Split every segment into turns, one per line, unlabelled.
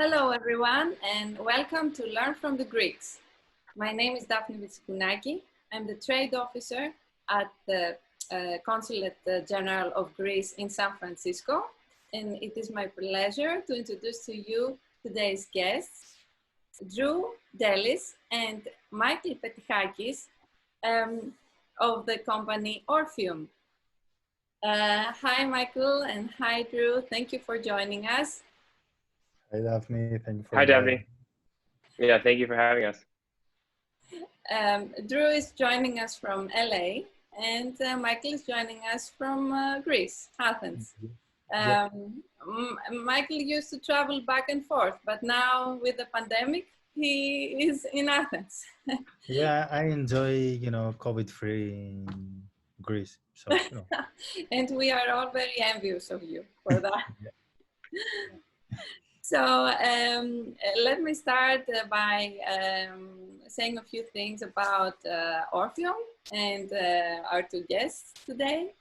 Hello, everyone, and welcome to Learn from the Greeks. My name is Daphne Petychakis. I'm the trade officer at the Consulate General of Greece in San Francisco, and it is my pleasure to introduce to you today's guests, Drew, Delis, and Michael Petychakis of the company Orfium. Hi, Michael, and hi, Drew. Thank you for joining us.
Hi, Daphne. Thank you for
Hi,
inviting
Daphne. Yeah, thank you for having us.
Drew is joining us from LA, and Michael is joining us from Greece, Athens. Michael used to travel back and forth, but now with the pandemic, he is in Athens.
Yeah, I enjoy, COVID-free in Greece. So,
And we are all very envious of you for that. So let me start by saying a few things about Orpheum and our two guests today.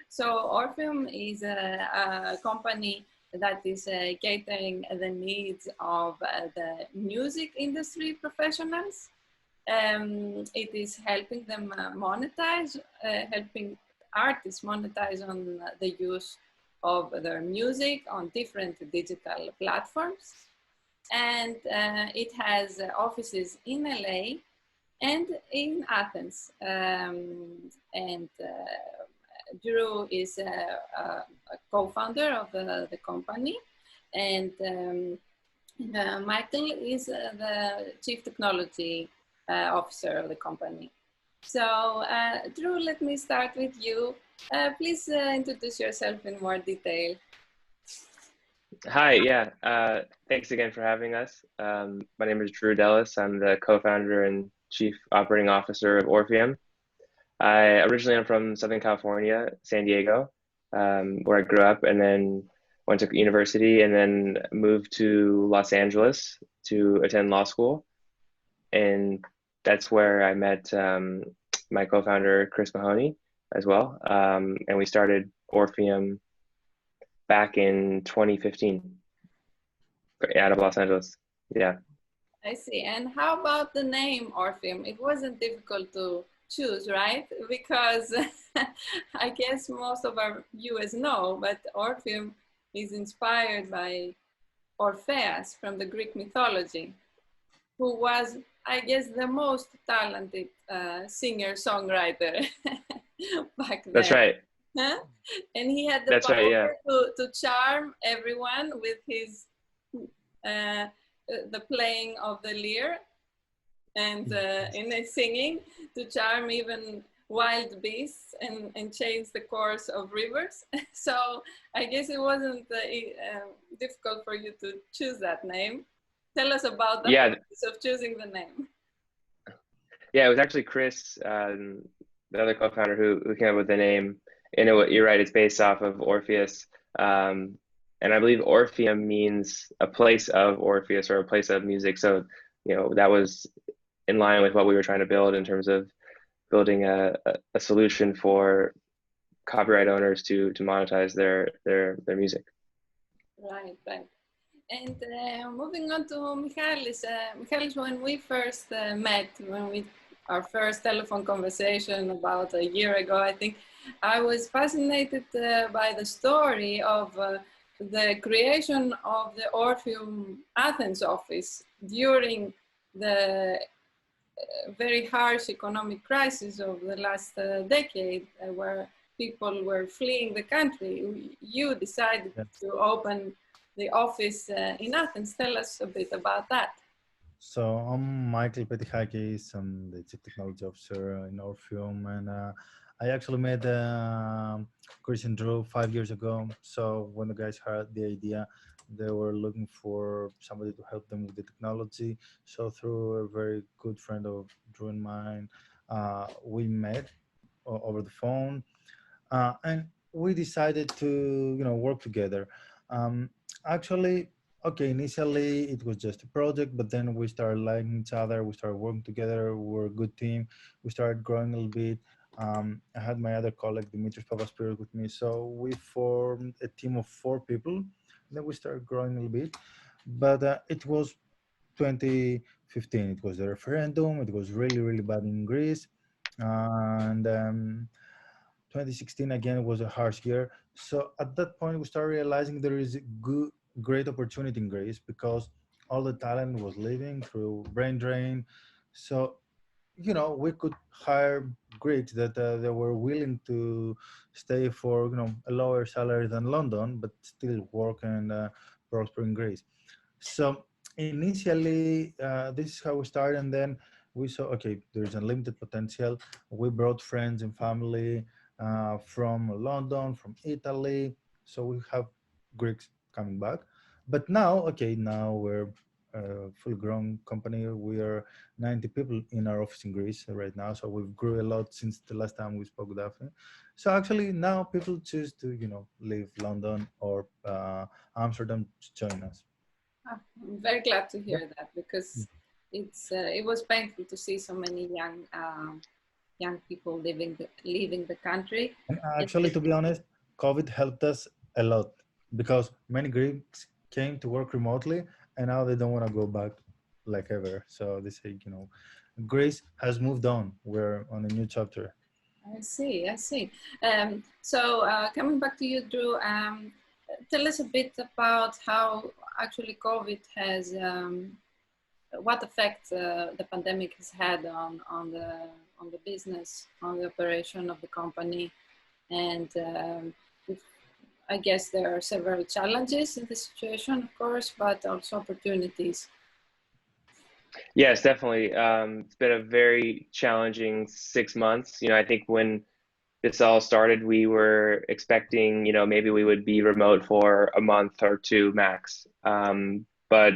So Orpheum is a company that is catering the needs of the music industry professionals. It is helping them monetize, helping artists monetize on the use of their music on different digital platforms. And it has offices in LA and in Athens. And Drew is a co-founder of the company. And Michael is the chief technology officer of the company. So Drew, let me start with you. Please introduce yourself in more detail.
Hi, yeah. Thanks again for having us. My name is Drew Delis. I'm the co-founder and chief operating officer of Orpheum. I originally am from Southern California, San Diego, where I grew up, and then went to university, and then moved to Los Angeles to attend law school. And that's where I met my co-founder, Chris Mahoney, as well. And we started Orpheum back in 2015 out of Los Angeles. Yeah.
I see. And how about the name Orpheum? It wasn't difficult to choose, right? Because I guess most of our viewers know, but Orpheum is inspired by Orpheus from the Greek mythology, who was, I guess, the most talented singer-songwriter back then.
That's right.
Huh? And he had the power to charm everyone with his the playing of the lyre and in his singing, to charm even wild beasts and change the course of rivers. So I guess it wasn't difficult for you to choose that name. Tell us about the process of choosing the name.
Yeah, it was actually Chris, the other co-founder, who came up with the name. And you're right, it's based off of Orpheus. And I believe Orpheum means a place of Orpheus, or a place of music. So, that was in line with what we were trying to build in terms of building a solution for copyright owners to monetize their music.
Right. And moving on to Michalis. Michalis, when we first met, our first telephone conversation about a year ago, I think, I was fascinated by the story of the creation of the Orpheum Athens office during the very harsh economic crisis of the last decade, where people were fleeing the country. You decided to open the office in Athens. Tell us a bit about that.
So I'm Michael Petychakis. I'm the chief technology officer in Orpheum, and I actually met Chris and Drew 5 years ago. So when the guys had the idea, they were looking for somebody to help them with the technology. So through a very good friend of Drew and mine, we met over the phone, and we decided to work together. Actually, okay, initially it was just a project, but then we started liking each other. We started working together. We were a good team. We started growing a little bit. I had my other colleague, Dimitris Papaspiros, with me. So we formed a team of 4 people. And then we started growing a little bit. But it was 2015. It was the referendum. It was really, really bad in Greece. And 2016 again was a harsh year. So at that point, we started realizing there is a great opportunity in Greece because all the talent was leaving through brain drain. So we could hire Greeks that they were willing to stay for a lower salary than London, but still work and prosper in Greece. So initially, this is how we started, and then we saw okay, there's unlimited potential. We brought friends and family from London, from Italy, so we have Greeks coming back. But now, okay, now we're a full-grown company. We are 90 people in our office in Greece right now, so we've grew a lot since the last time we spoke with Daphne. So actually, now people choose to leave London or Amsterdam to join us.
I'm very glad to
Yep.
hear that because it was painful to see so many young people leaving the country.
And
And
actually, to be honest, COVID helped us a lot because many Greeks came to work remotely and now they don't want to go back like ever. So they say, Greece has moved on. We're on a new chapter.
I see, I see. So coming back to you, Drew, tell us a bit about how actually COVID has, what effect the pandemic has had on the business, on the operation of the company, and I guess there are several challenges in the situation, of course, but also opportunities.
Yes, definitely. It's been a very challenging 6 months. I think when this all started, we were expecting, maybe we would be remote for a month or two max. But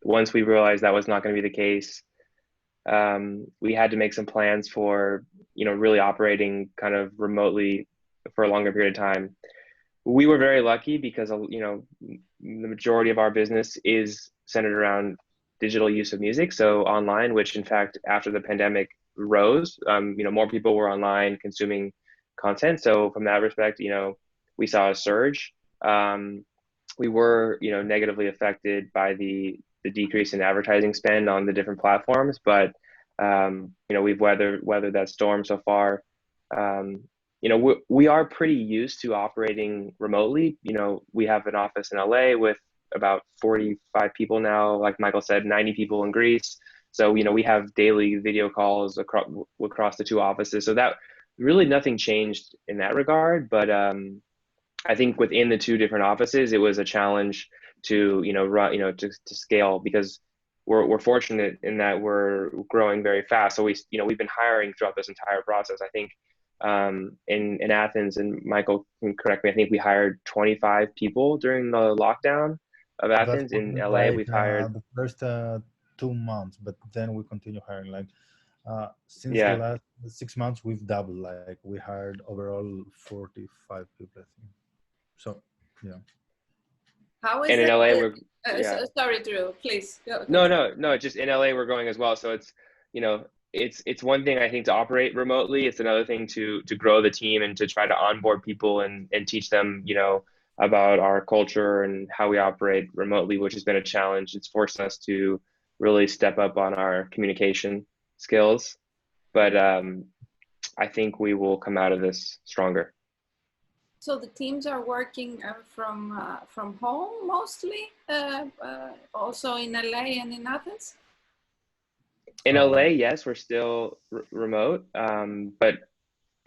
once we realized that was not going to be the case, we had to make some plans for, really operating kind of remotely for a longer period of time. We were very lucky because, the majority of our business is centered around digital use of music, so online, which in fact, after the pandemic rose, more people were online consuming content. So from that respect, we saw a surge. We were, negatively affected by the decrease in advertising spend on the different platforms, but we've weathered that storm so far. Um, we are pretty used to operating remotely. We have an office in LA with about 45 people now. Like Michael said, 90 people in Greece. So, we have daily video calls across the two offices. So that really nothing changed in that regard. But I think within the two different offices, it was a challenge to, run, to scale because we're fortunate in that we're growing very fast. So we've been hiring throughout this entire process. I think in Athens, and Michael can correct me, I think we hired 25 people during the lockdown of
That
Athens.
was
In LA,
like
we've hired,
the first 2 months, but then we continue hiring. Like since the
yeah.
last 6 months, we've doubled. Like we hired overall 45 people, I think. So, yeah.
How is
And in
that?
LA, yeah.
Sorry, Drew, please go.
No. Just in LA, we're growing as well. So it's one thing I think to operate remotely. It's another thing to grow the team and to try to onboard people and teach them, about our culture and how we operate remotely, which has been a challenge. It's forced us to really step up on our communication skills. But I think we will come out of this stronger.
So the teams are working from home mostly, also in LA and in Athens?
In LA, yes, we're still remote. But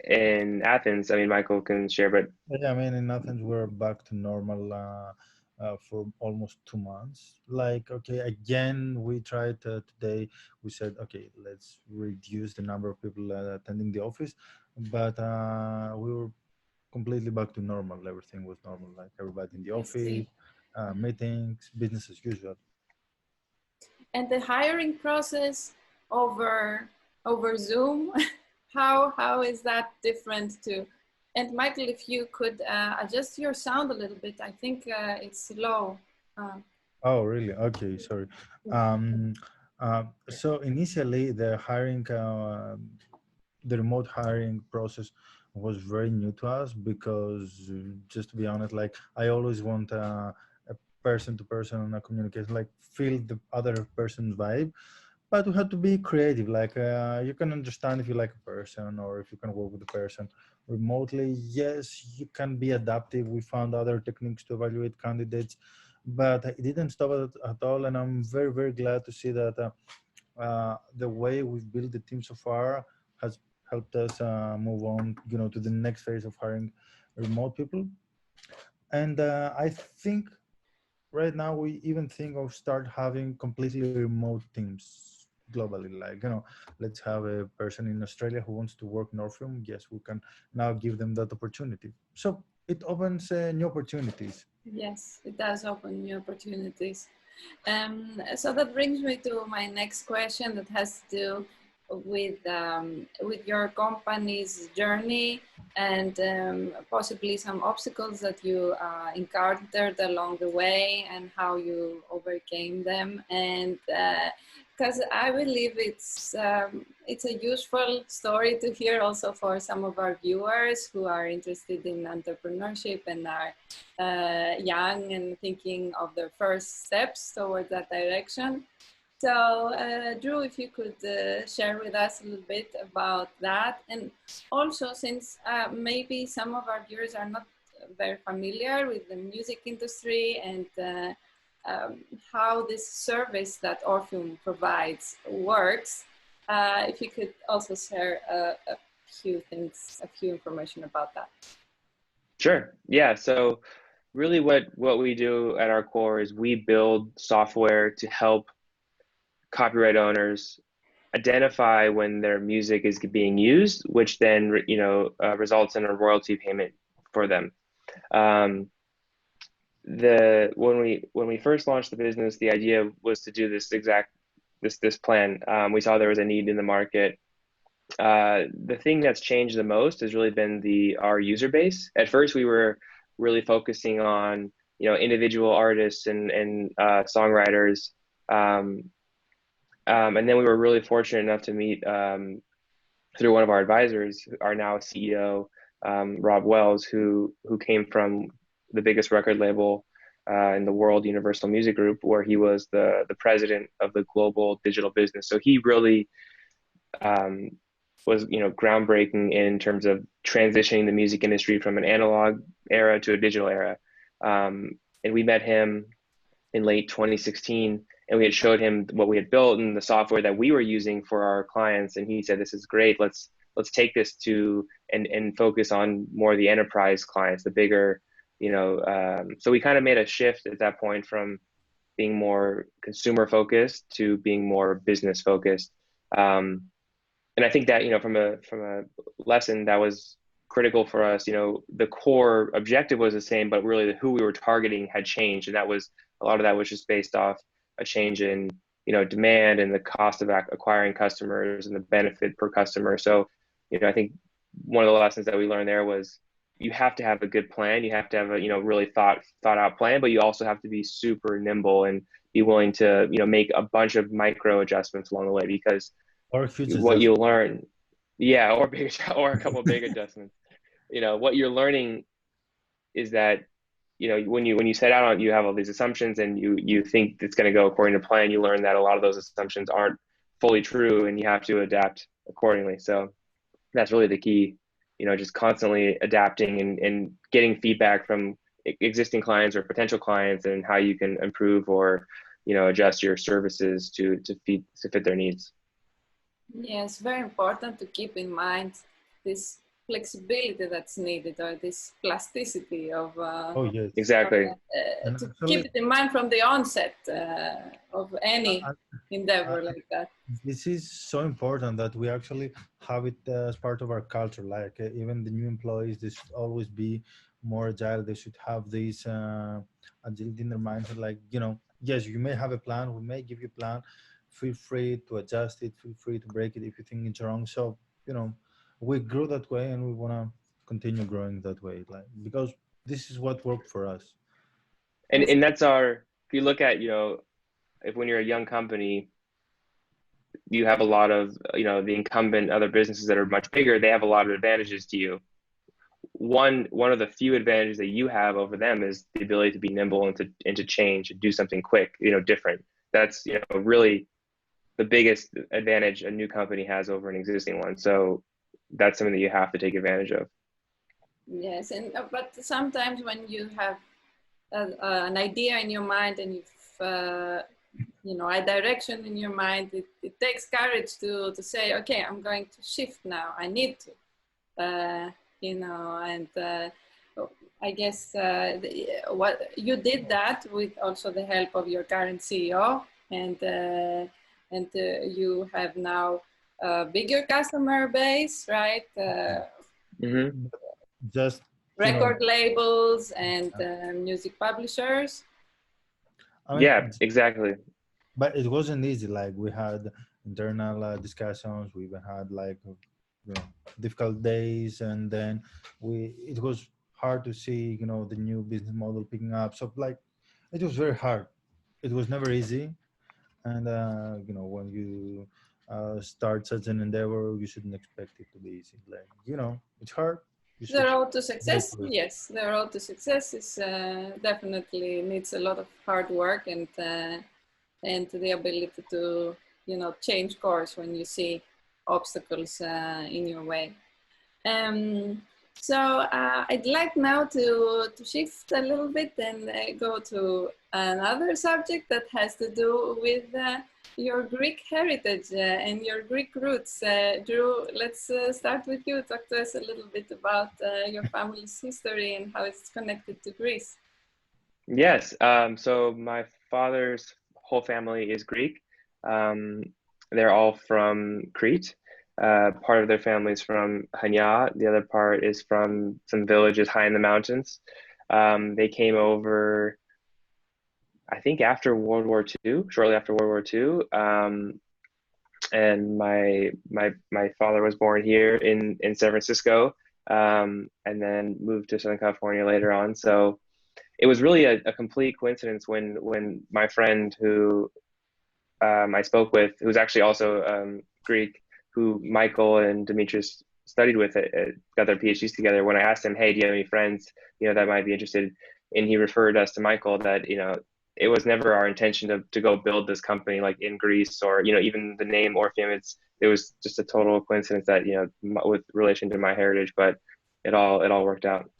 in Athens, I mean, Michael can share, but
Yeah, I mean, in Athens, we're back to normal for almost 2 months. Like, okay, again, we tried today. We said, okay, let's reduce the number of people attending the office, but we were completely back to normal. Everything was normal, like everybody in the
I
office,
see.
meetings, business as usual.
And the hiring process over Zoom, how is that different to? And Michael, if you could adjust your sound a little bit, I think it's low.
Oh, really? Okay, sorry. Um, so initially, the remote hiring process was very new to us because, just to be honest, like I always want a person to person communication, like feel the other person's vibe. But we have to be creative. Like you can understand if you like a person or if you can work with the person remotely. Yes, you can be adaptive. We found other techniques to evaluate candidates, but it didn't stop at all. And I'm very, very glad to see that the way we've built the team so far has helped us move on, to the next phase of hiring remote people. And I think right now we even think of start having completely remote teams globally, like let's have a person in Australia who wants to work in Orpheum. Yes, we can now give them that opportunity, so it opens new opportunities.
Yes, it does open new opportunities. So that brings me to my next question that has to do with your company's journey and possibly some obstacles that you encountered along the way and how you overcame them. And because I believe it's a useful story to hear also for some of our viewers who are interested in entrepreneurship and are young and thinking of their first steps towards that direction. So, Drew, if you could share with us a little bit about that. And also, since maybe some of our viewers are not very familiar with the music industry and how this service that Orpheum provides works, if you could also share a few things, a few information about that.
Sure. Yeah. So really what we do at our core is we build software to help copyright owners identify when their music is being used, which then results in a royalty payment for them. When we first launched the business, the idea was to do this plan. We saw there was a need in the market. The thing that's changed the most has really been our user base. At first, we were really focusing on individual artists and songwriters. And then we were really fortunate enough to meet through one of our advisors, our now CEO, Rob Wells, who came from the biggest record label in the world, Universal Music Group, where he was the president of the global digital business. So he really was groundbreaking in terms of transitioning the music industry from an analog era to a digital era. And we met him in late 2016. And we had showed him what we had built and the software that we were using for our clients. And he said, "This is great. Let's take this to and focus on more of the enterprise clients, the bigger, So we kind of made a shift at that point from being more consumer focused to being more business focused. And I think that from a lesson that was critical for us. The core objective was the same, but really who we were targeting had changed, and a lot of that was just based off a change in demand and the cost of acquiring customers and the benefit per customer. So I think one of the lessons that we learned there was you have to have a good plan. You have to have a really thought out plan, but you also have to be super nimble and be willing to make a bunch of micro adjustments along the way, because
Or huge
what you
adjustment.
learn, or a couple of big adjustments. What you're learning is that when you set out on, you have all these assumptions and you think it's going to go according to plan. You learn that a lot of those assumptions aren't fully true, and you have to adapt accordingly. So that's really the key, just constantly adapting and getting feedback from existing clients or potential clients, and how you can improve or adjust your services to fit their needs.
Yes, very important to keep in mind this flexibility that's needed, or this plasticity of
Oh yes,
Exactly.
and
to
actually,
keep it in mind from the onset of any
uh,
endeavor
uh,
like that.
this is so important that we actually have it as part of our culture. Like even the new employees, they should always be more agile. They should have this agility in their mindset. Like yes, you may have a plan. We may give you a plan. Feel free to adjust it. Feel free to break it if you think it's wrong. So we grew that way, and we want to continue growing that way. Like because this is what worked for us.
Yes,
And that's if you look at if when you're a young company, you have a lot of the incumbent other businesses that are much bigger. They have a lot of advantages to you. one of the few advantages that you have over them is the ability to be nimble and to change and do something quick, different. That's, really the biggest advantage a new company has over an existing one. So that's something that you have to take advantage of.
Yes, and but sometimes when you have an idea in your mind and you've a direction in your mind, it takes courage to say, okay, I'm going to shift now. I need to, and I guess what you did that with also the help of your current CEO, and you have now a bigger customer base, right?
Mm-hmm.
Just
record labels and music publishers.
I mean,
Yeah, exactly.
But it wasn't easy. Like we had internal discussions. We even had like difficult days, and then it was hard to see the new business model picking up. So like it was very hard. It was never easy, and when you start such an endeavor, you shouldn't expect it to be easy. Like it's hard.
The road to success, yes, the road to success is definitely needs a lot of hard work and the ability to change course when you see obstacles in your way. So I'd like now to shift a little bit and go to another subject that has to do with your Greek heritage and your Greek roots. Drew, let's start with you. Talk to us a little bit about your family's history and how it's connected to Greece.
Yes. So my father's whole family is Greek. They're all from Crete. Part of their family is from Hania. The other part is from some villages high in the mountains. They came over, I think, after World War II, shortly after World War II. And my father was born here in San Francisco, and then moved to Southern California later on. So it was really a complete coincidence when my friend who I spoke with, who's actually also Greek, who Michael and Demetrius studied with, got their PhDs together. When I asked him, "Hey, do you have any friends, that might be interested?" and he referred us to Michael, that it was never our intention to go build this company like in Greece, or even the name Orpheum. It was just a total coincidence that with relation to my heritage, but it all worked out.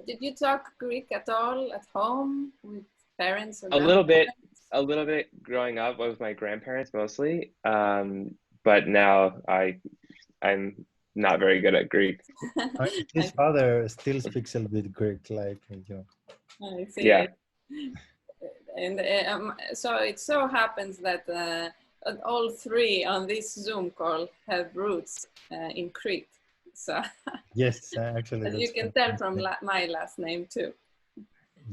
Did you talk Greek at all at home with parents or
a little bit growing up with my grandparents mostly, but now I'm not very good at Greek.
His father still speaks a little bit Greek, like
I see.
Yeah.
And so it so happens that all three on this Zoom call have roots in Crete. So
yes, actually,
as you can tell from my last name too.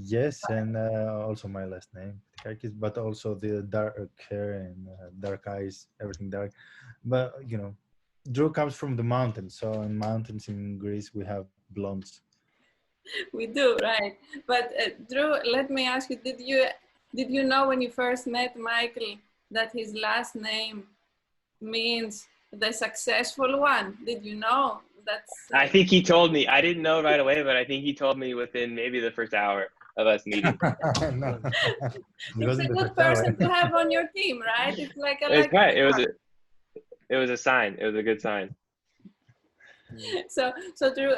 Yes, and also my last name, Petychakis, but also the dark hair and dark eyes, everything dark. But Drew comes from the mountains, so in mountains in Greece we have blondes.
We do, right? But Drew, let me ask you: did you know when you first met Michael that his last name means the successful one? Did you know?
I think he told me. I didn't know right away, but I think he told me within maybe the first hour of us meeting.
No.
It's a good person to have on your team, right? It's like
it's right. It was a sign. It was a good sign.
So Drew,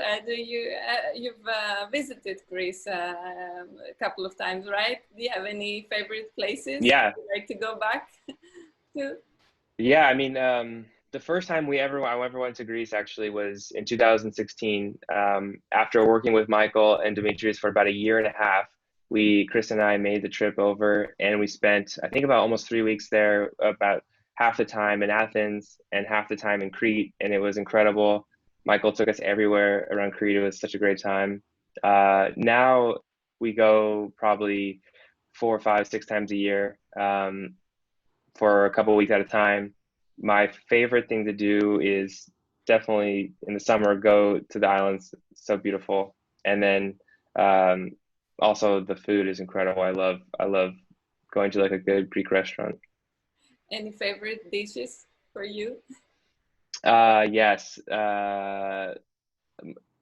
you've visited Greece a couple of times, right? Do you have any favorite places?
Yeah.
You'd like to go back to?
Yeah, I mean, the first time I ever went to Greece actually was in 2016. After working with Michael and Demetrius for about a year and a half, Chris and I made the trip over, and we spent, I think, about almost 3 weeks there, about half the time in Athens and half the time in Crete, and it was incredible. Michael took us everywhere around Crete. It was such a great time. Now we go probably 4, 5, 6 times a year, for a couple of weeks at a time. My favorite thing to do is definitely in the summer go to the islands. It's so beautiful, and then also the food is incredible. I love going to like a good Greek restaurant.
Any favorite dishes for you?
Yes.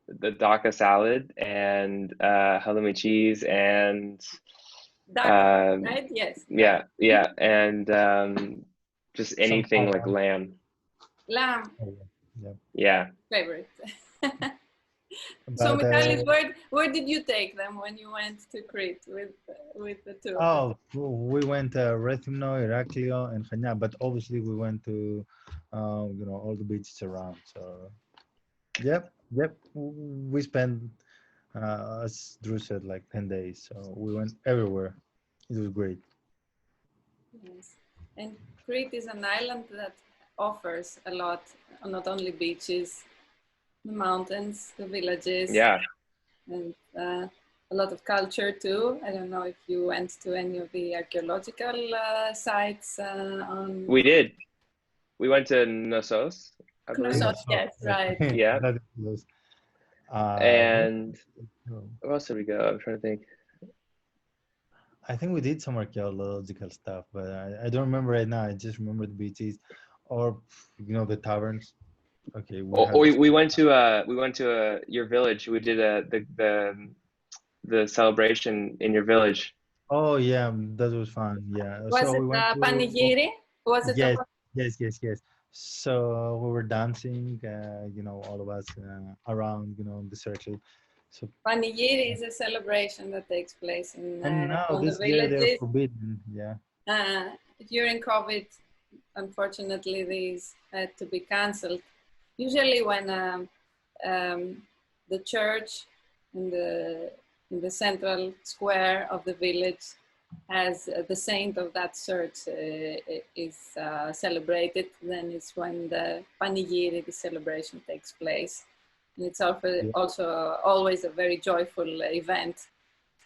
the Dhaka salad and halloumi cheese and
Duck, right? Yes.
yeah, and just
Some
anything like lamb.
Lamb,
oh, yeah.
Yeah.
favorite. So,
But
Michalis, where did you take them when you went to Crete with the two of them?
oh, we went Rethymno, Iraklio, and Chania, but obviously we went to all the beaches around. So yep, we spent as Drew said like 10 days. So we went everywhere. It was great.
Yes. And Crete is an island that offers a lot, not only beaches, the mountains, the villages,
Yeah.
and a lot of culture too. I don't know if you went to any of the archaeological sites on
We did. We went to Knossos, I believe.
Knossos. Yes, right.
Yeah.
That was,
And
no,
where else did we go? I'm trying to think.
I think we did some archaeological stuff, but I don't remember right now. I just remember the beaches or the taverns. Okay, we
Oh,
had this.
we went to your village. We did the celebration in your village.
Oh yeah, that was fun. Yeah,
Was
so
it
we went to
Panigiri? Was it
yes, yes. So we were dancing, all of us around, the circle. So
Panigiri is a celebration that takes place in
and now
on the
this year they're
villages.
forbidden. Yeah.
Uh, During COVID, unfortunately, these had to be cancelled. Usually, when the church in the central square of the village has the saint of that church is celebrated, then it's when the Panigiri, the celebration, takes place. And it's also always a very joyful event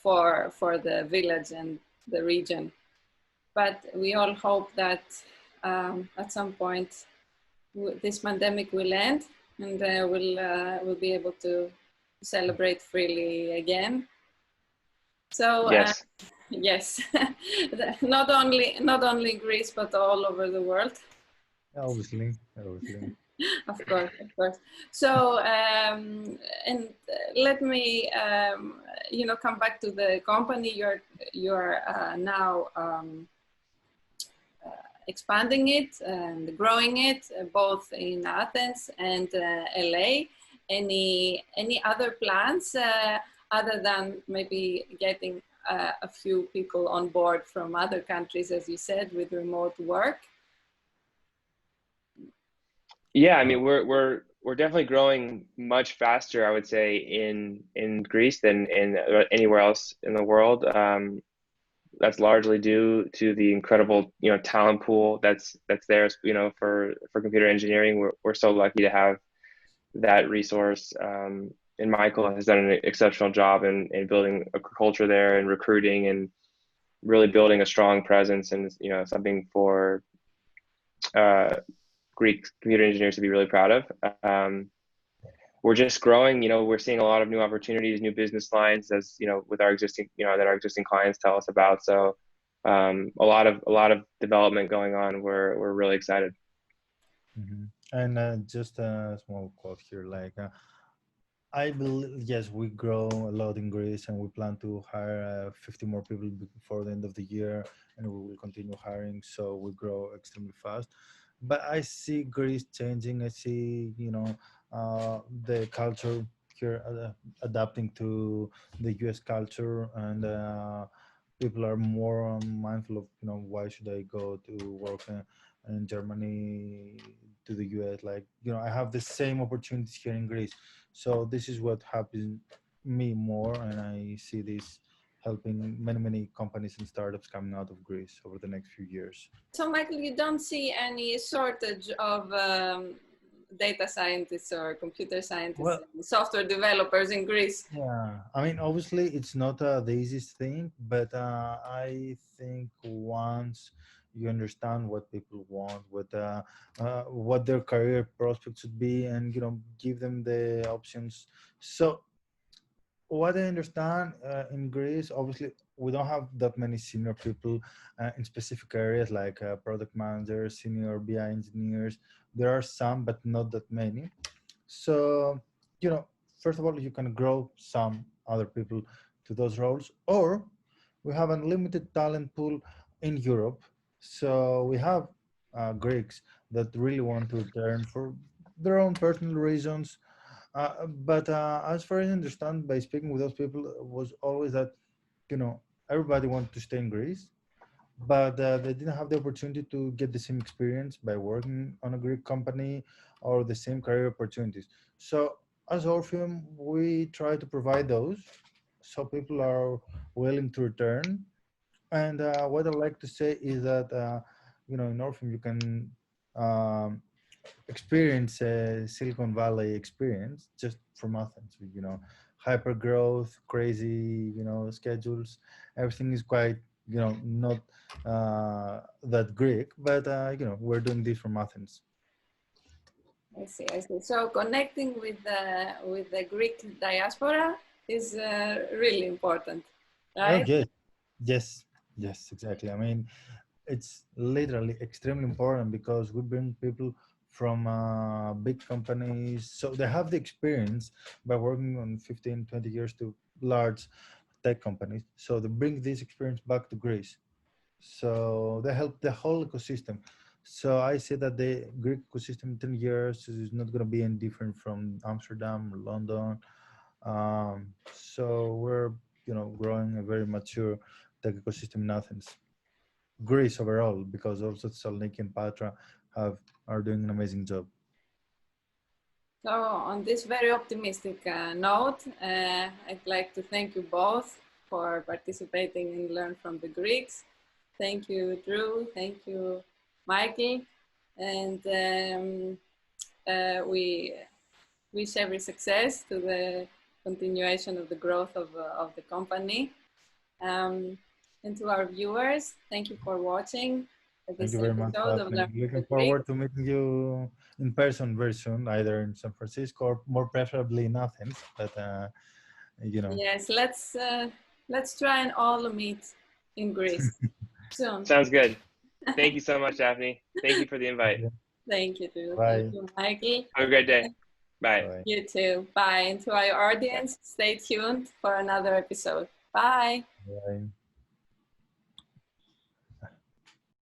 for the village and the region. But we all hope that at some point this pandemic will end and we'll be able to celebrate freely again. So
Yes.
yes, not only Greece but all over the world.
Obviously.
Of course. So and let me come back to the company. You're now expanding it and growing it both in Athens and LA. Any other plans other than maybe getting a few people on board from other countries, as you said, with remote work?
Yeah, I mean we're definitely growing much faster, I would say, in Greece than in anywhere else in the world. That's largely due to the incredible talent pool that's there for computer engineering. We're so lucky to have that resource. And Michael has done an exceptional job in building a culture there and recruiting and really building a strong presence and something for Greek computer engineers to be really proud of. We're just growing. We're seeing a lot of new opportunities, new business lines, as with our existing, that our existing clients tell us about. So a lot of development going on. We're really excited.
Mm-hmm. And just a small quote here, like I believe yes, we grow a lot in Greece, and we plan to hire 50 more people before the end of the year, and we will continue hiring. So we grow extremely fast. But I see Greece changing. I see, the culture here adapting to the U.S. culture, and people are more mindful of, why should I go to work in Germany to the U.S. Like, I have the same opportunities here in Greece. So this is what happens me more, and I see this helping many companies and startups coming out of Greece over the next few years.
So, Michael, you don't see any shortage of data scientists or computer scientists, and software developers in Greece?
Yeah, I mean, obviously, it's not the easiest thing, but I think once you understand what people want, what their career prospects should be, and give them the options. So what I understand in Greece, obviously, we don't have that many senior people in specific areas like product managers, senior BI engineers. There are some, but not that many. So, first of all, you can grow some other people to those roles, or we have unlimited talent pool in Europe. So we have Greeks that really want to return for their own personal reasons. But as far as I understand, by speaking with those people, was always that, you know, everybody wanted to stay in Greece, but they didn't have the opportunity to get the same experience by working on a Greek company or the same career opportunities. So as Orpheum, we try to provide those so people are willing to return. And what I like to say is that, in Orpheum, you can um, experience a Silicon Valley experience just from Athens. Hyper growth, crazy, schedules. Everything is quite, not that Greek, but we're doing this from Athens.
I see, I see. So connecting with the Greek diaspora is really important, right?
Okay. Yes, exactly. I mean, it's literally extremely important because we bring people from big companies, so they have the experience by working on 15, 20 years to large tech companies, so they bring this experience back to Greece, so they help the whole ecosystem. So I say that the Greek ecosystem in 10 years is not going to be any different from Amsterdam or London. So we're growing a very mature tech ecosystem in Athens, Greece overall, because also Thessaloniki and Patra are doing an amazing job.
So on this very optimistic note, I'd like to thank you both for participating in Learn from the Greeks. Thank you, Drew. Thank you, Michael. And we wish every success to the continuation of the growth of the company. And to our viewers, thank you for watching
Thank
this
you very much,
episode of
Daphne.
Learn from the
Looking
Greeks.
forward to meeting you in person very soon, either in San Francisco or more preferably in Athens. But
Yes, let's try and all meet in Greece soon.
Sounds good. Thank you so much, Daphne. Thank you for the invite.
Thank you, Drew.
Bye.
Thank you, Michael.
Have a great day. Bye.
Bye.
You too. Bye. And to our audience, stay tuned for another episode. Bye.
Bye.